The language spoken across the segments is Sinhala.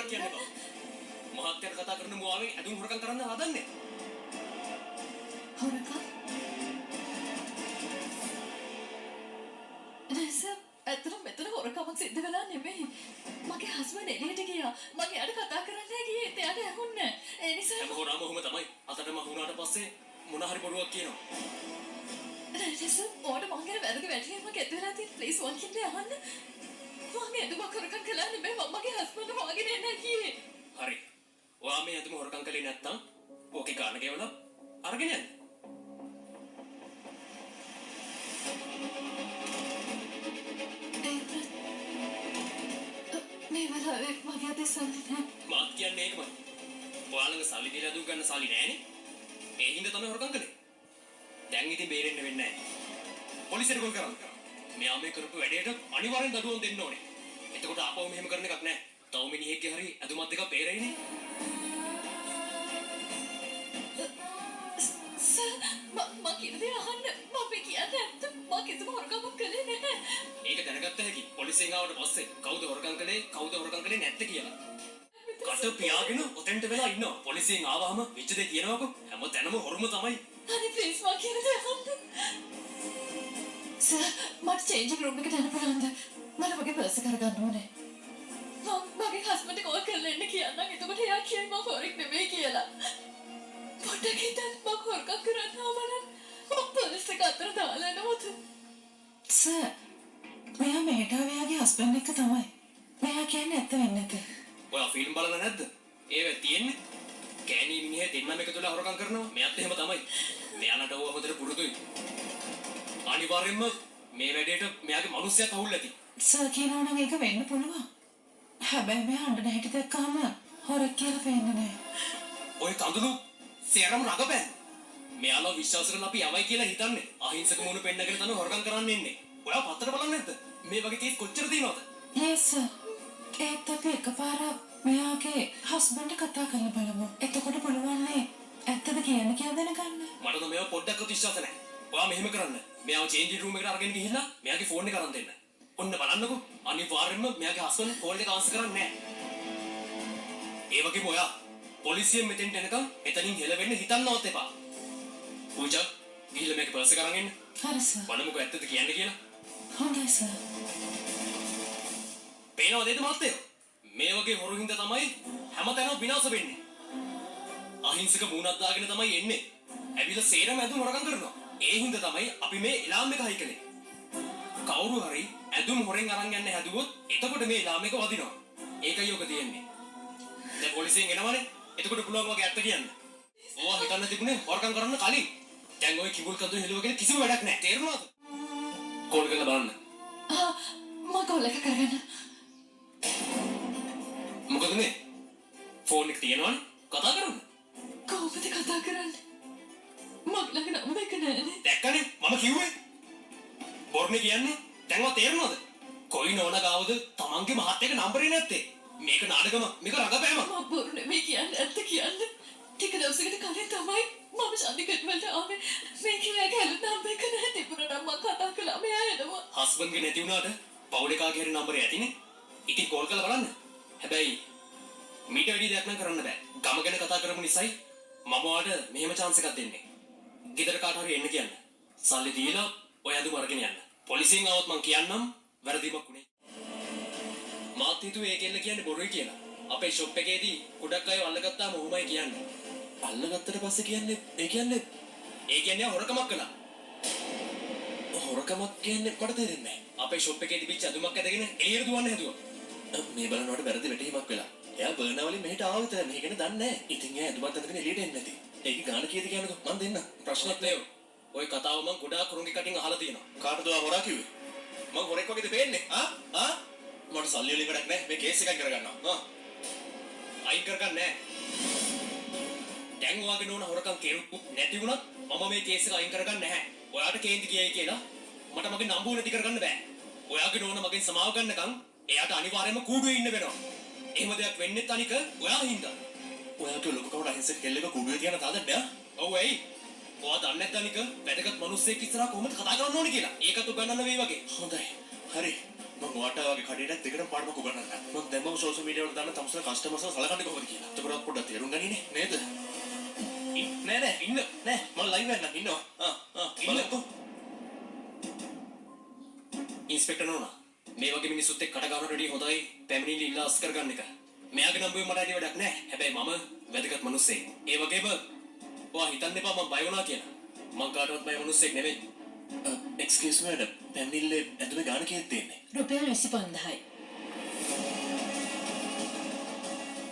වරක් කියන්න එපා. මහත්තයාට කතා කරන මුවාවෙන් ඇදුම් හොරකම් කරන්න හදන්නේ. හොරකම්? නේසර්, ඇත්තටම මෙතන හොරකමක් සිද්ධ වෙලා නෙමෙයි. මගේ හස්බන්ඩ් එළියට ගියා. මගේ යාට කතා කරන්න ගියේ. එයාට ඇහුන්නේ. ඒ නිසා හැම හොරාම ඔහොම තමයි. අතටම වුණාට පස්සේ මොන හරි බොරුවක් කියනවා. නේසර්, ඕඩ මං ගැන වැරදි වැටහීමක් ඇති වෙලා තියෙන ප්ලීස් වන් කිව්වේ අහන්න. මම ඇදුමක් හොරකම් කළා නෙමෙයි. මම මගේ හස්බන්ඩ් හොයාගෙන එන්න ගියේ. හරි. ඔයා මේ ඇදුම හොරකම් කළේ නැත්තම් ඕකේ කාණ ගෙවලා අරගෙන යන්න. මේ වෙලාවේ මගේ අතේ සල්ලි නැහැ. මාත් කියන්නේ ඒකමයි. ඔයාලගේ සල්ලි දීලා දුක් ගන්න සල්ලි නැහැනේ. ඒ හින්දා තමයි හොරකම් කළේ. දැන් ඉතින් බේරෙන්න වෙන්නේ නැහැ. පොලිසියට කෝල් කරන්න. මෙයා මේ කරපු වැඩේට අනිවාර්යෙන් දඩුවම් දෙන්න ඕනේ. එතකොට ආපහු මෙහෙම කරන එකක් නැහැ. තව මිනිහෙක්ගේ හරි ඇදුමත් එකක් බේරෙයිනේ. මම කියන දේ අහන්න. මම කියන්නේ ඇත්ත. මම කිසිම හොරකමක් කළේ නැහැ. ඒක දැනගත්ත හැකි. පොලිසියෙන් ආවට පස්සේ කවුද හොරකම් කළේ කවුද හොරකම් කළේ නැත්තේ කියලා. කට පියාගෙන ඔතෙන්ට වෙලා ඉන්නවා. පොලිසියෙන් ආවහම විච්ච දෙය කියනවාකෝ. හැම තැනම හොරුම තමයි. හරි ප්ලීස් මම කියන දේ අහන්න. සර් මට චේන්ජින් රූම් එකට යන්න පුළුවන්ද? මම මගේ පර්ස් එක අරගන්න ඕනේ. මගේ හස්බන්ඩ් කෝල් කරලා එන්න කියන්නම්. එතකොට එයා කියයි මම හොරෙක් නෙමෙයි කියලා. පොඩ්ඩක් හිතන්න මම හොරකම් කරන්න ආවනම් මම පොලිස් එක අතර දාලා යනවද? සර් මෙයා මෙහෙට ආවයාගේ හස්බන්ඩ් එක තමයි. මෙයා කියන්නේ ඇත්ත වෙන්නේ නැත. ඔයා ෆිල්ම් බලලා නැද්ද? ඒව තියෙන්නේ. කෑණි මිනිහේ දෙන්නම එකතුලා හොරකම් කරනවා. මෙයාත් එහෙම තමයි. මෙයාලට ඕව හොඳට පුරුදුයි. අනිවාර්යෙන්ම මේ වැඩේට මෙයාගේ මිනිස්සුත් අහුල්ලා ඇති. සර් කියනවා නම් ඒක වෙන්න පුළුවන්. හැබැයි මෙයා අඬන හැටි දැක්කම හොරෙක් කියලා පේන්නේ නැහැ. ඔය කඳුළු සේරම රඟපෑන්. මෙයාලා විශ්වාස කරලා අපි යවයි කියලා හිතන්නේ. අහිංසක මුණු පෙන්නගෙන තමයි හොරකම් කරන්න ඉන්නේ. ඔයා පත්තර බලන්නේ නැද්ද? මේ වගේ කේස් කොච්චර තියෙනවද? yes sir. ඒත් අපි එකපාර මෙයාගේ හස්බන්ඩ් කතා කරලා බලමු. එතකොට පුළුවන් නේ ඇත්තද කියන්න කියලා දැනගන්න. මට නම් මේව පොඩ්ඩක්වත් විශ්වාස නැහැ. ඔයා මෙහෙම කරන්න. මෙයාව චේන්ජින් රූම් එකට අරගෙන ගිහිල්ලා මෙයාගේ ෆෝන් එක අරන් දෙන්න. ඔන්න බලන්නකෝ. අනිවාර්යෙන්ම මෙයාගේ හස්බන්ඩ් කෝල් එක ආන්සර් කරන්නේ නැහැ. ඒ වගේම ඔයා පොලිසියෙන් මෙතෙන්ට එනකම් එතනින් හෙලවෙන්න හිතන්නවත් එපා. පූජා ගිහිල්ලා මේක පර්ස් එක අරන් එන්න. හරි සර්. බලමුකෝ ඇත්තද කියන්නේ කියලා. හොඳයි සර්. පේනවද නේද මහත්තයෝ? මේ වගේ හොරු හින්දා තමයි හැමතැනම විනාශ වෙන්නේ. අහිංසක මූණක් දාගෙන තමයි එන්නේ. ඇවිල්ලා සේරම ඇදුම් හොරකම් කරනවා. ඒ හින්දා තමයි අපි මේ එලාම් එක හයි කළේ. කවුරු හරි ඇදුම් හොරෙන් අරන් යන්න හැදුවොත් එතකොට මේ එලාම් එක වදිනවා. ඒකයි ඔක තියෙන්නේ. දැන් පොලිසියෙන් එනවනේ. එතකොට පුළුවන් වගේ ඇත්ත කියන්න. ඕවා හිතන්න තිබුණේ හොරකම් කරන්න කලින්. දැන් ওই කිඹුල් කඳු හෙළුවගෙන කිසිම වැඩක් නැහැ. තේරුණාද? කෝල් කරලා බලන්න. මම කෝල් එක කරගන්න. මොකද මේ? ෆෝන් එක තියෙනවනේ. කතා කරන්න. කොහොමද කතා කරන්නේ? මගේ ළඟ නම එක නෑනේ. දැක්කනේ මම කිව්වේ. බොර්නේ කියන්නේ දැන්වත් තේරෙනවද? කොයි නෝන ගාවද තමන්ගේ මහත්තයාගේ නම්බරේ නැත්තේ? මේක නාටකම, මේක රඟපෑම. මම බොරු නෙමෙයි කියන්නේ ඇත්ත කියන්නේ. ටික දවසකට කලින් තමයි මම ශාන්තිකට් වලට ආවේ. මේකේ ඇලුත් නම්බර එක නැහැ තිබුණා නම් මම කතා කළා මෙයා එනවා. හස්බන්ඩ්ගේ නැති වුණාට පවුලේ කාගේ හරි නම්බරේ ඇතිනේ. ඉතින් කෝල් කරලා බලන්න. හැබැයි මීට වැඩි දෙයක් නම් කරන්න බෑ. ගම ගැන කතා කරමු නිසායි මම ඔයාලට මෙහෙම chance එකක් දෙන්නේ. ගෙදර කාට හරි එන්න කියන්න. සල්ලි දීලා ඔය අදුම අරගෙන යන්න. පොලිසියෙන් ආවොත් මං කියන්නම් වැරදීමක් උනේ. මාත් හිතුවේ ඒ කෙල්ල කියන්නේ බොරුයි කියලා. අපේ ෂොප් එකේදී ගොඩක් අය අල්ලගත්තාම ඔහොමයි කියන්නේ. අල්ලගත්තට පස්සේ කියන්නේ ඒ කියන්නේ හොරකමක් කළා. හොරකමක් කියන්නේ මට තේරෙන්නේ නැහැ. අපේ ෂොප් එකේ තිබිච්ච අදුමක් ඇදගෙන එළියට දුවන්න හැදුවා. මේ බලනකොට වැරදි වැටීමක් වෙලා. එයා බර්නා වලින් මෙහෙට ආව විතර මේක නේ දන්නේ නැහැ. ඉතින් එයා අදුමක් ඇදගෙන එළියට එන්නේ නැති. ඒක ගාන කීයද කියන්නකෝ මං දෙන්න. ප්‍රශ්නයක් නෑ. ඔය කතාව මං ගොඩාක් කුරුංගේ කටින් අහලා තියෙනවා. කාටද ඔයා හොරා කිව්වේ? මං හොරෙක් වගේද පේන්නේ? මට සල්ලි වලින් වැඩක් නැහැ. මේ කේස් එකක් කරගන්නවා. අයින් කරගන්න නෑ. දැන් ඔයාගේ නෝන හොරකම් කෙරුවු නැති වුණත් මම මේ කේස් එක අයින් කරගන්න නැහැ. ඔයාට කේන්ති කියයි කියලා මට මගේ නම්බුව නැති කරගන්න බෑ. ඔයාගේ නෝන මගෙන් සමාව ගන්නකම් එයාට අනිවාර්යයෙන්ම කූඩුවේ ඉන්න වෙනවා. එහෙම දෙයක් වෙන්නෙත් අනික ඔයා හින්දා. ඔයාට ලොකු කවුරු අහිංසක කෙල්ලෙක් කූඩුවේ තියන තාදද? ඔව් එයි. ඔයා දන්නේ නැද්ද අනික වැදගත් මිනිස්සෙක් ඉස්සරහා කොහොමද කතා කරන්න ඕනේ කියලා. ඒකත් උගන්නන්න වෙයි වගේ. හොඳයි. හරි. මම ඔයාට වගේ කඩේට දෙකටම පාඩමක් උගන්වන්න. මම දැම්මම සෝෂල් මීඩියා වල දාන්න තමසල කස්ටමර්ස්ලා සලකන්නේ කොහොමද කියලා. ඒකවත් පොඩ්ඩක් තේරුම් ගනින්නේ නේද? නෑ ඉන්න නෑ මම ලයිව් එකක් ඉන්නවා. ඉන්නකෝ. ඉන්ස්පෙක්ටර් නෝනා මේ වගේ මිනිස්සුත් එක්ක කඩ ගන්නට වැඩිය හොඳයි පැමිණිලි ඉල්ලා අස් කරගන්න එක. මෙයාගේ නම්බුවේ මට ඇති වැඩක් නෑ. හැබැයි මම වැදගත් මිනිස්සෙක්. ඒ වගේම ඔයා හිතන්න එපා මම බය වුණා කියලා. මං කාටවත් බය මිනිස්සෙක් නෙවෙයි. එක්ස්කියුස් මී මැඩම්. පැමිණිල්ලේ ඇතුලේ ගාණ කීයද තියෙන්නේ? රුපියල් 25යි.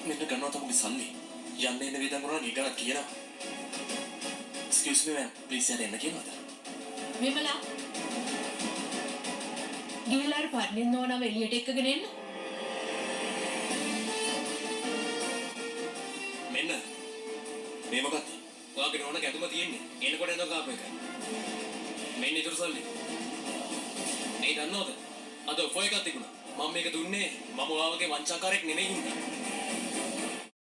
මෙන්න ගන්නවා තමයි සල්ලි. යන්න එන්න විදන් කරනවා ඊගාට කියනවා. එක්ස්කියුස් මී මැම් ප්ලීස් යන්න කියනවාද? විමලා ගිහිල්ලා පර්ණින් නෝනාව එළියට එක්කගෙන එන්න. මෙන්න මේ මොකක්ද? ඔයාගේ නෝන ගැතුම තියෙන්නේ. එනකොට එනවා ගාප එකයි. මෙන්න ඉතුරු සල්ලි. ඒ දන්නවද? අද ඔෆර් එකක් තිබුණා. මම මේක දුන්නේ මම ඔයාගේ වංචාකාරයෙක් නෙමෙයි හින්දා.